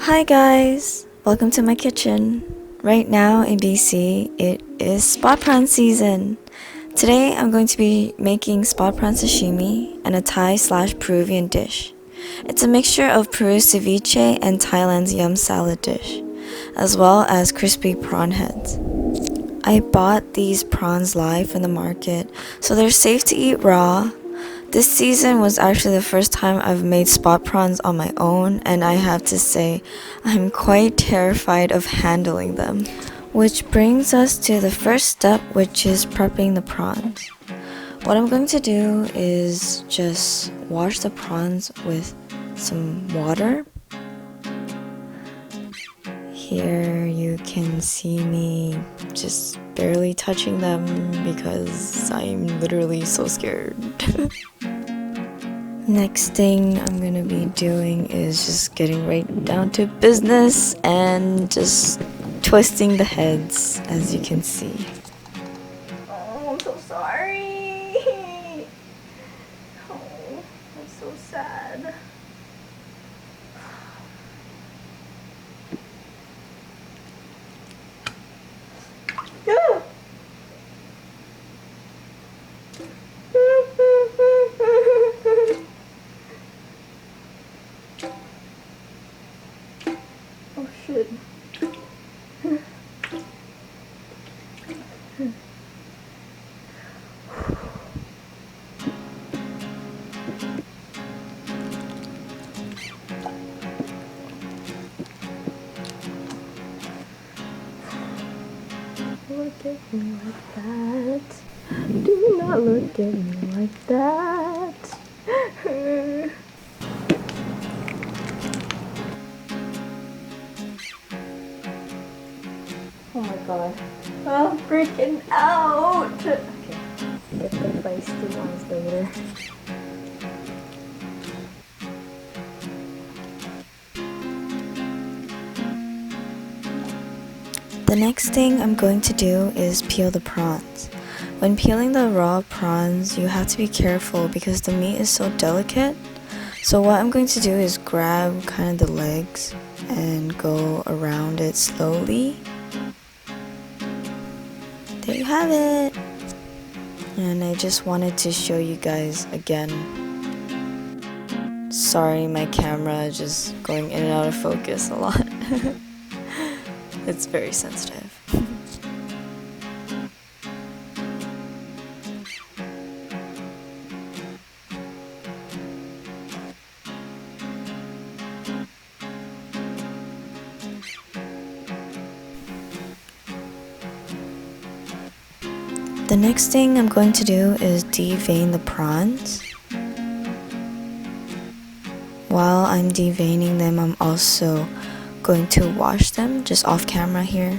Hi guys, welcome to my kitchen. Right now in BC, it is spot prawn season. Today I'm going to be making spot prawn sashimi and a Thai/Peruvian dish. It's a mixture of Peru's ceviche and Thailand's yum salad dish, as well as crispy prawn heads. I bought these prawns live from the market, so they're safe to eat raw. This season was actually the first time I've made spot prawns on my own, and I have to say, I'm quite terrified of handling them. Which brings us to the first step, which is prepping the prawns. What I'm going to do is just wash the prawns with some water. Here you can see me just barely touching them because I'm literally so scared. Next thing I'm gonna be doing is just getting right down to business and just twisting the heads, as you can see. Oh, I'm so sorry. Oh, I'm so sad. Oh shit. Look at me like that. Do not look at me like that. Oh my god. I'm freaking out. Okay, get the feisty ones later. The next thing I'm going to do is peel the prawns. When peeling the raw prawns, you have to be careful because the meat is so delicate. So what I'm going to do is grab kind of the legs and go around it slowly. There you have it. And I just wanted to show you guys again. Sorry, my camera is just going in and out of focus a lot. It's very sensitive. The next thing I'm going to do is devein the prawns. While I'm deveining them, I'm also going to wash them just off camera here.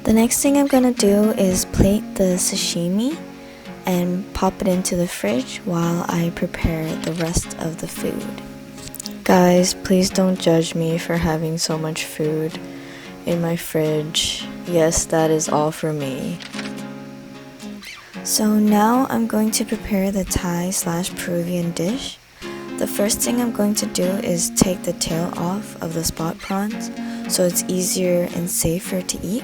The next thing I'm gonna do is plate the sashimi and pop it into the fridge while I prepare the rest of the food. Guys, please don't judge me for having so much food in my fridge. Yes, that is all for me. So now I'm going to prepare the Thai/Peruvian dish. The first thing I'm going to do is take the tail off of the spot prawns so it's easier and safer to eat.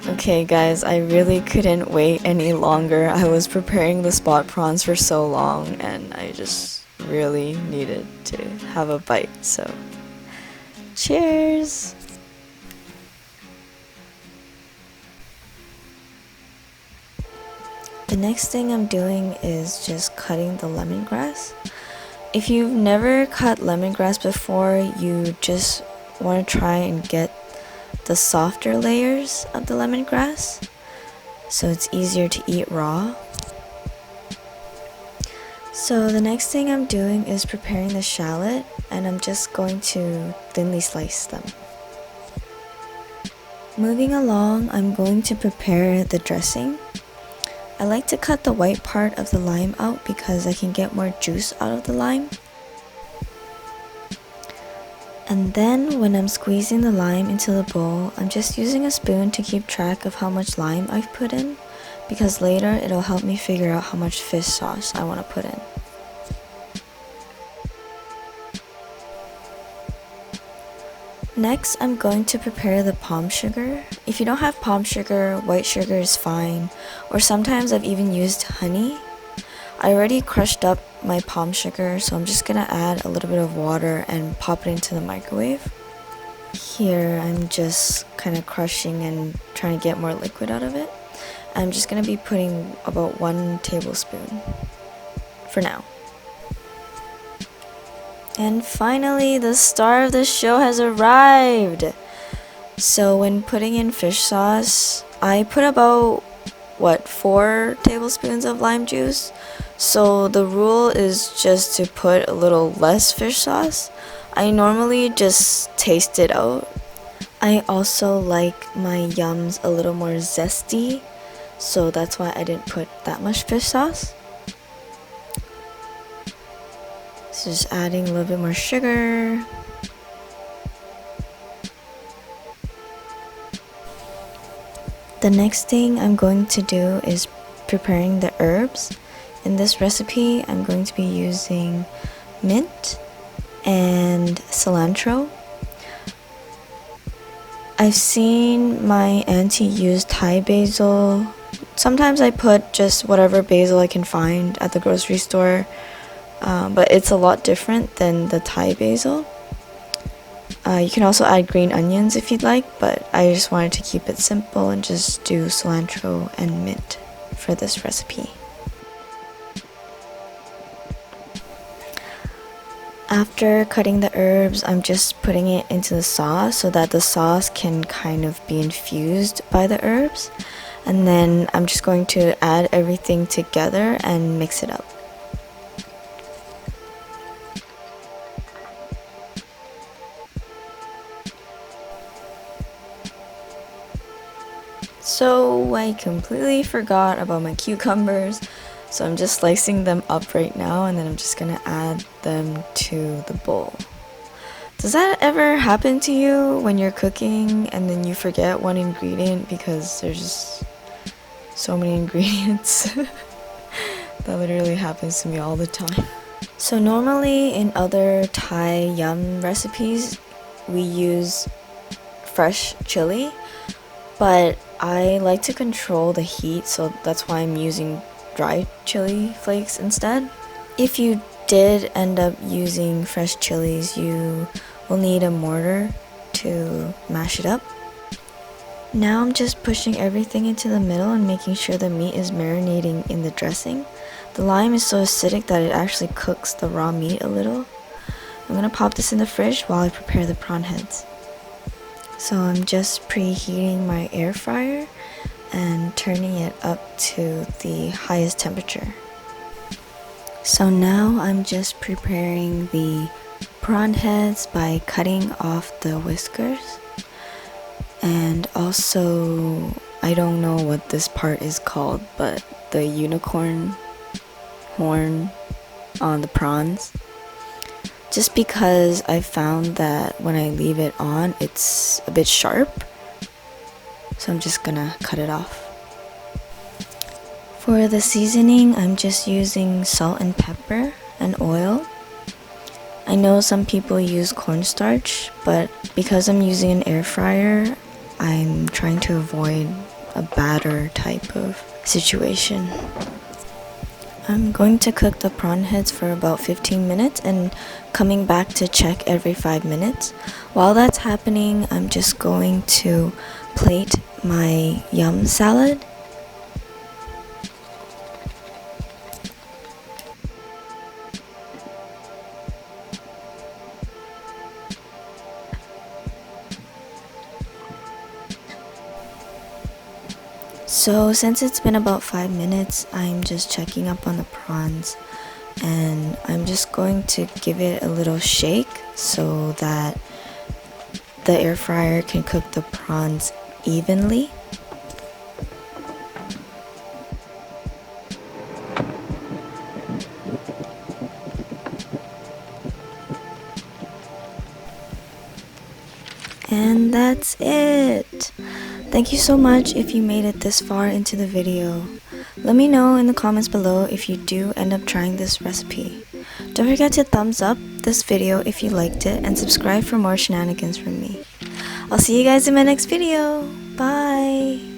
Okay guys, I really couldn't wait any longer. I was preparing the spot prawns for so long and I just really needed to have a bite, so cheers! The next thing I'm doing is just cutting the lemongrass. If you've never cut lemongrass before, you just want to try and get the softer layers of the lemongrass so it's easier to eat raw. So the next thing I'm doing is preparing the shallot, and I'm just going to thinly slice them. Moving along, I'm going to prepare the dressing. I like to cut the white part of the lime out because I can get more juice out of the lime. And then when I'm squeezing the lime into the bowl, I'm just using a spoon to keep track of how much lime I've put in, because later it'll help me figure out how much fish sauce I want to put in. Next, I'm going to prepare the palm sugar. If you don't have palm sugar, white sugar is fine, or sometimes I've even used honey. I already crushed up my palm sugar, so I'm just gonna add a little bit of water and pop it into the microwave. Here, I'm just kind of crushing and trying to get more liquid out of it. I'm just gonna be putting about 1 tablespoon for now. And finally, the star of the show has arrived! So when putting in fish sauce, I put about 4 tablespoons of lime juice. So the rule is just to put a little less fish sauce. I normally just taste it out. I also like my yums a little more zesty, so that's why I didn't put that much fish sauce. So just adding a little bit more sugar. The next thing I'm going to do is preparing the herbs. In this recipe, I'm going to be using mint and cilantro. I've seen my auntie use Thai basil. Sometimes I put just whatever basil I can find at the grocery store, but it's a lot different than the Thai basil. You can also add green onions if you'd like, but I just wanted to keep it simple and just do cilantro and mint for this recipe. After cutting the herbs, I'm just putting it into the sauce so that the sauce can kind of be infused by the herbs. And then I'm just going to add everything together and mix it up. So I completely forgot about my cucumbers, so I'm just slicing them up right now, and then I'm just gonna add them to the bowl. Does that ever happen to you when you're cooking and then you forget one ingredient because there's just so many ingredients? That literally happens to me all the time. So normally in other Thai yum recipes, we use fresh chili, but I like to control the heat, so that's why I'm using dry chili flakes instead. If you did end up using fresh chilies, you will need a mortar to mash it up. Now I'm just pushing everything into the middle and making sure the meat is marinating in the dressing. The lime is so acidic that it actually cooks the raw meat a little. I'm gonna pop this in the fridge while I prepare the prawn heads. So I'm just preheating my air fryer and turning it up to the highest temperature. So now I'm just preparing the prawn heads by cutting off the whiskers. And also, I don't know what this part is called, but the unicorn horn on the prawns. Just because I found that when I leave it on, it's a bit sharp. So I'm just gonna cut it off. For the seasoning, I'm just using salt and pepper and oil. I know some people use cornstarch, but because I'm using an air fryer, I'm trying to avoid a batter type of situation. I'm going to cook the prawn heads for about 15 minutes and coming back to check every 5 minutes. While that's happening, I'm just going to plate my yum salad. So since it's been about 5 minutes, I'm just checking up on the prawns, and I'm just going to give it a little shake so that the air fryer can cook the prawns evenly. And that's it. Thank you so much if you made it this far into the video. Let me know in the comments below if you do end up trying this recipe. Don't forget to thumbs up this video if you liked it and subscribe for more shenanigans from me. I'll see you guys in my next video. Bye!